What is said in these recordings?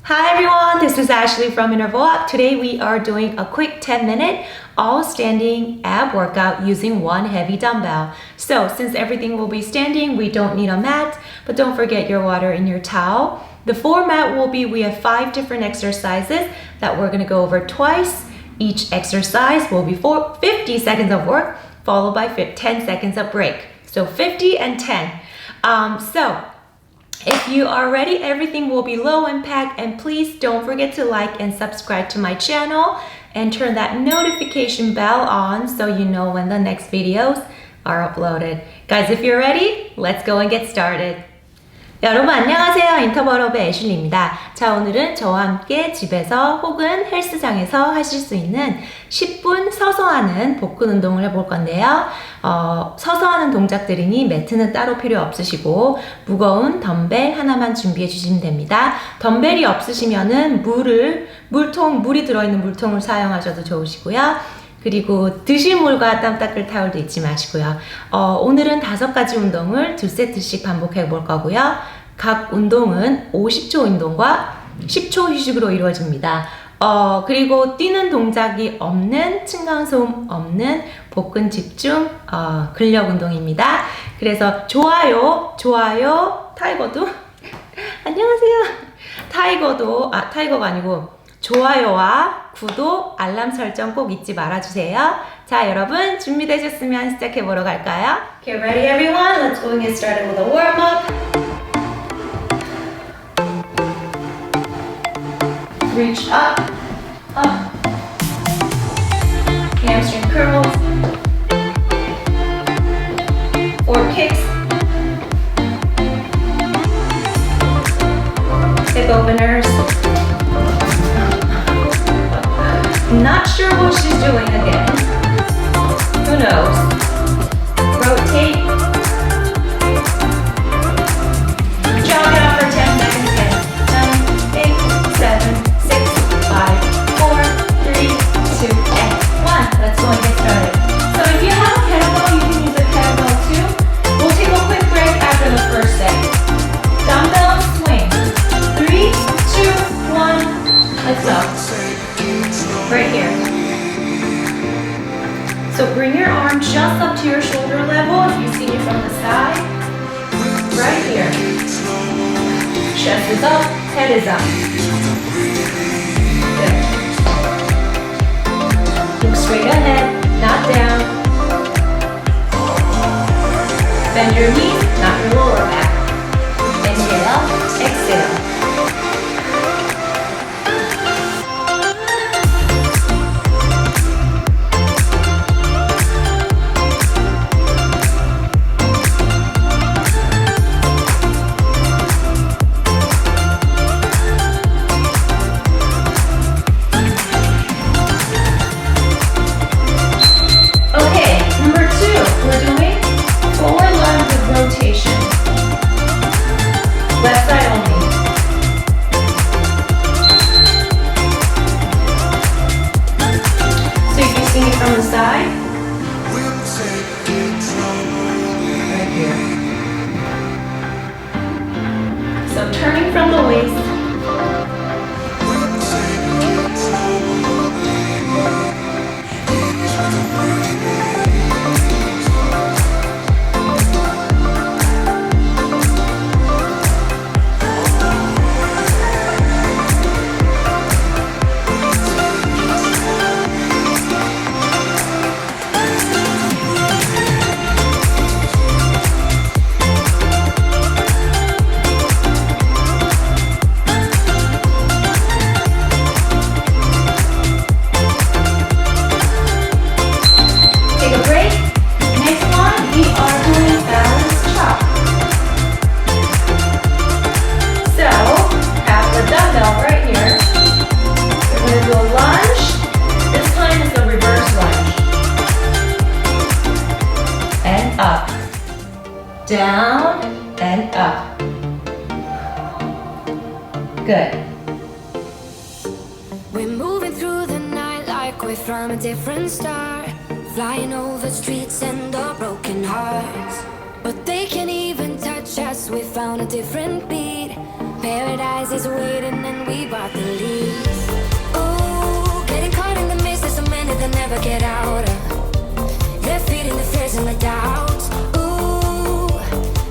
Hi everyone, this is Ashley from IntervalUp. Today we are doing a quick 10-minute all standing ab workout using one heavy dumbbell. So since everything will be standing, we don't need a mat, but don't forget your water and your towel. The format will be, we have 5 different exercises that we're going to go over twice. Each exercise will be 50 seconds of work followed by 10 seconds of break. So 50 and 10. If you are ready, everything will be low impact, and please don't forget to like and subscribe to my channel and turn that notification bell on so you know when the next videos are uploaded. Guys, if you're ready, let's go and get started. 여러분 안녕하세요. 인터벌업의 애슐리입니다. 자, 오늘은 저와 함께 집에서 혹은 헬스장에서 하실 수 있는 10분 서서 하는 복근 운동을 해볼 건데요. 서서 하는 동작들이니 매트는 따로 필요 없으시고 무거운 덤벨 하나만 준비해 주시면 됩니다. 덤벨이 없으시면은 물이 들어있는 물통을 사용하셔도 좋으시고요. 그리고 드실 물과 땀 닦을 타올도 잊지 마시고요. 오늘은 5가지 운동을 2세트씩 반복해 볼 거고요. 각 운동은 50초 운동과 10초 휴식으로 이루어집니다. 그리고 뛰는 동작이 없는, 층간소음 없는 복근 집중 근력 운동입니다. 그래서 좋아요, 타이거도 안녕하세요. 타이거가 아니고 좋아요와 구독, 알람 설정 꼭 잊지 말아주세요. 자, 여러분 준비되셨으면 시작해보러 갈까요? Okay, ready everyone? Let's go and get started with a warm-up. Reach up, up. Hamstring curls. 4 kicks. Hip openers. Not sure what she's doing again. Who knows? Rotate. Jog it out for 10 seconds. 10, 9, 8, 7, 6, 5, 4, 3, 2, and 1. Let's go and get started. So if you have a kettlebell, you can use a kettlebell too. We'll take a quick break after the first set. Dumbbell swing. 3, 2, 1. Let's go. Right here. So bring your arm just up to your shoulder level if you see it from the side. Right here. Chest is up, head is up. Good. Look straight ahead, not down. Bend your knees, not your lower back. Inhale, exhale. Left side only. So you can see it from the side. Right here. So turning from the waist. Down and up. Good. We're moving through the night like we're from a different star. Flying over streets and the broken hearts. But they can't even touch us we found a different beat. Paradise is waiting and we bought the lease. Ooh, getting caught in the mist, there's so many that never get out of. They're feeding the fears and the doubts. Ooh,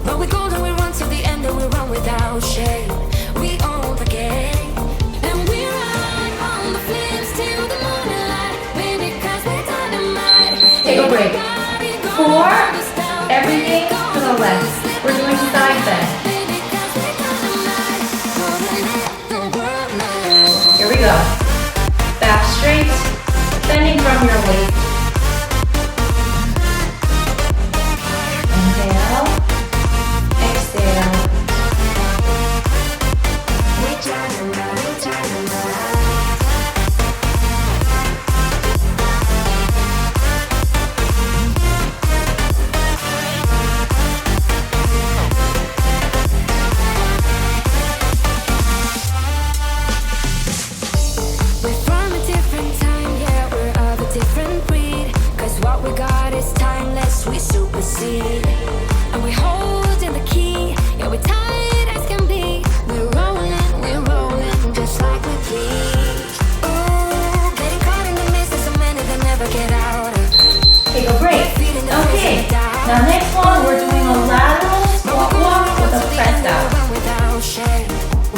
but we go and we run till the end and we run without shame. We own the game and we ride on the flames till the morning light. Baby, 'cause we're dynamite. Take a break. 4, everything to the left. We're doing side bend. Here we go. Back straight, bending from your waist. Inhale, exhale. We're from a different time, yeah, we're of a different breed. 'Cause what we got is timeless, we supersede. And we hold in the key, yeah, we're tight as can be. We're rolling, just like we please. Ooh, getting caught in the mist, there's so many that never get out of. Take a break. Okay, now next one, we're doing a lateral squat walk with a press out.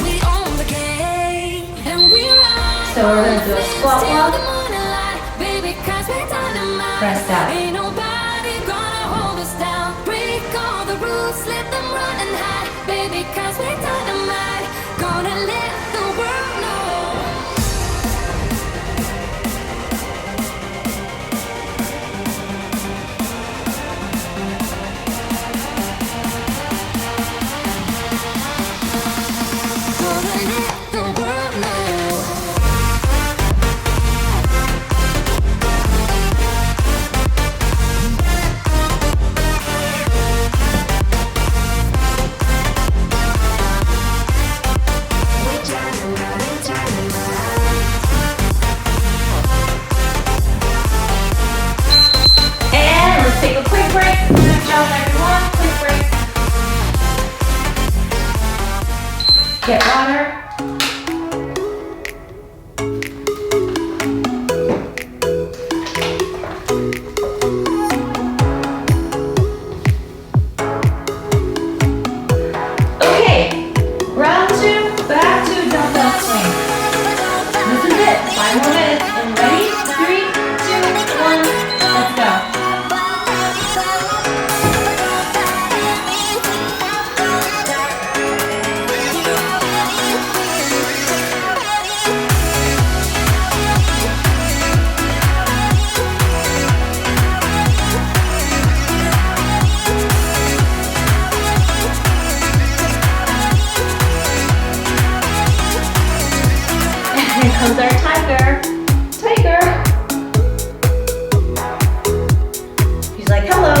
We own the game, and we ride. So we're going to do a squat walk, press out. Ain't nobody gonna hold us down. Break all the rules, let them run and hide. Baby, 'cause we're dynamite. Gonna let the world know. Gonna let the world know. And let's take a quick break. Good job, everyone. Quick break. Get water. Okay, round 2, back to dumbbell swing. This is it. 5 more minutes. And ready? 3, 2, 1, let's go. Here comes our tiger. Tiger. He's like, hello.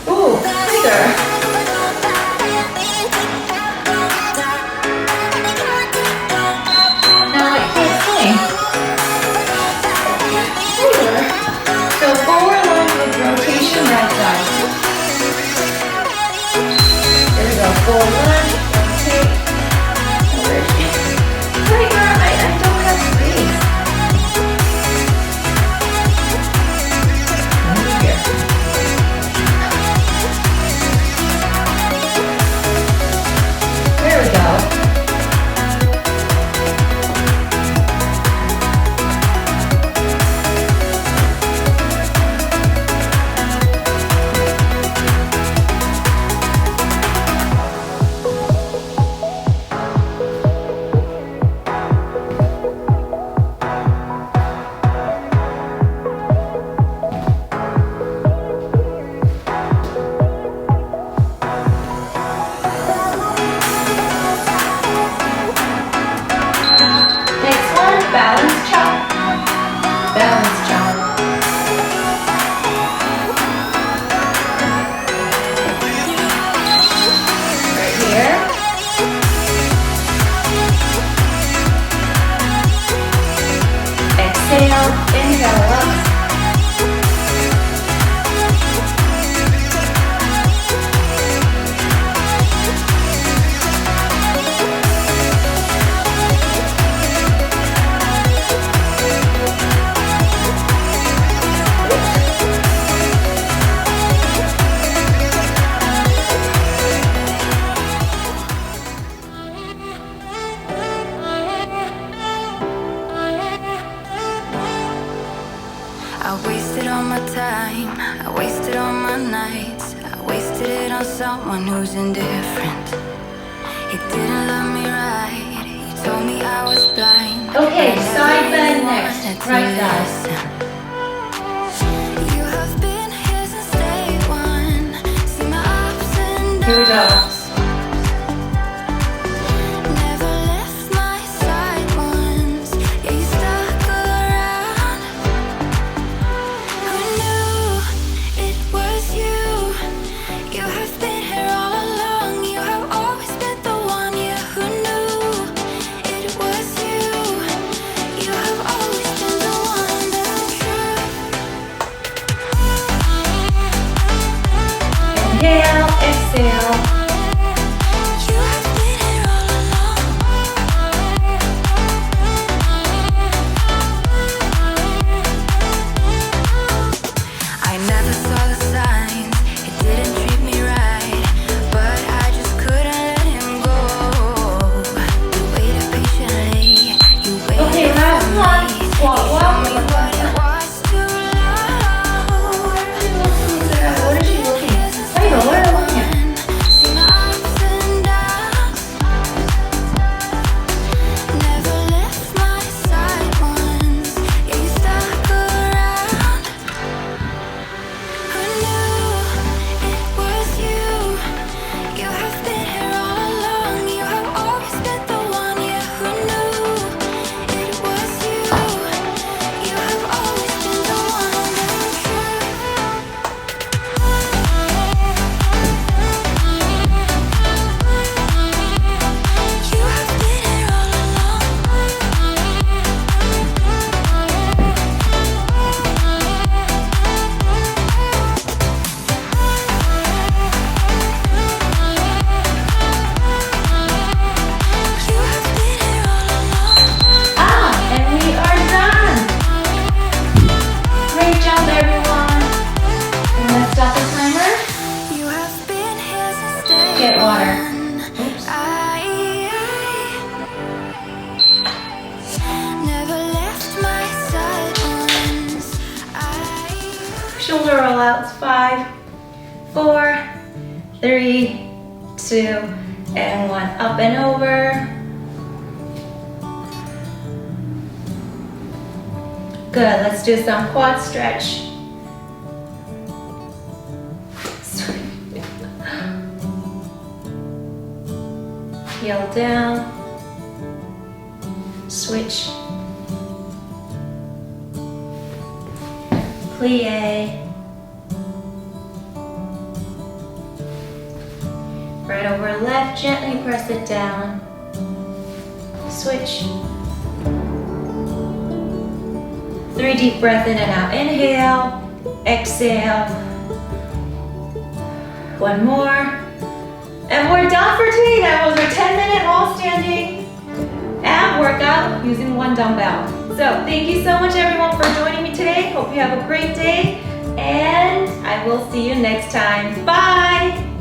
Ooh, tiger. Now I can't swing. Tiger. So forward lunge with rotation I wasted all my time, I wasted all my nights, I wasted it on someone who's indifferent. He didn't love me right, he told me I was blind. Okay, I never side bend really next. wanted to Right side. listen. You have been here since day one, see my ups and downs. Here we go. Never left my side once, yeah, you stuck around. Who knew it was you? You have been here all along, you have always been the one, yeah. Who knew it was you? You have always been the one, the truth. Inhale, exhale. You have been here all along. I never saw the signs, it didn't treat me right, but I just couldn't let him go. You waited patiently, you waited Okay, last for one. me. Squat You walk. showed me what it was to love. What is she looking at? I know what I'm looking at. See my ups and downs. Never left my side once, yeah, you stuck around. Who knew it was you? You have been here all along, you have always been the one, yeah. Who knew it was you? You have always been the one, the truth. You have been here all And we are done. Great job, everyone. And let's stop the timer. You have been here since day Get water. one. Oops. I never left my side once. Shoulder rollouts. 5, 4, 3, 2, and 1. Up and over. Good. Let's do some quad stretch. Heel down. Switch. Plie. Right over left, gently press it down. Switch. 3 deep breath in and out. Inhale, exhale. 1 more. And we're done for today. That was our 10-minute wall standing ab workout using 1 dumbbell. So thank you so much everyone for joining me today. Hope you have a great day and I will see you next time. Bye!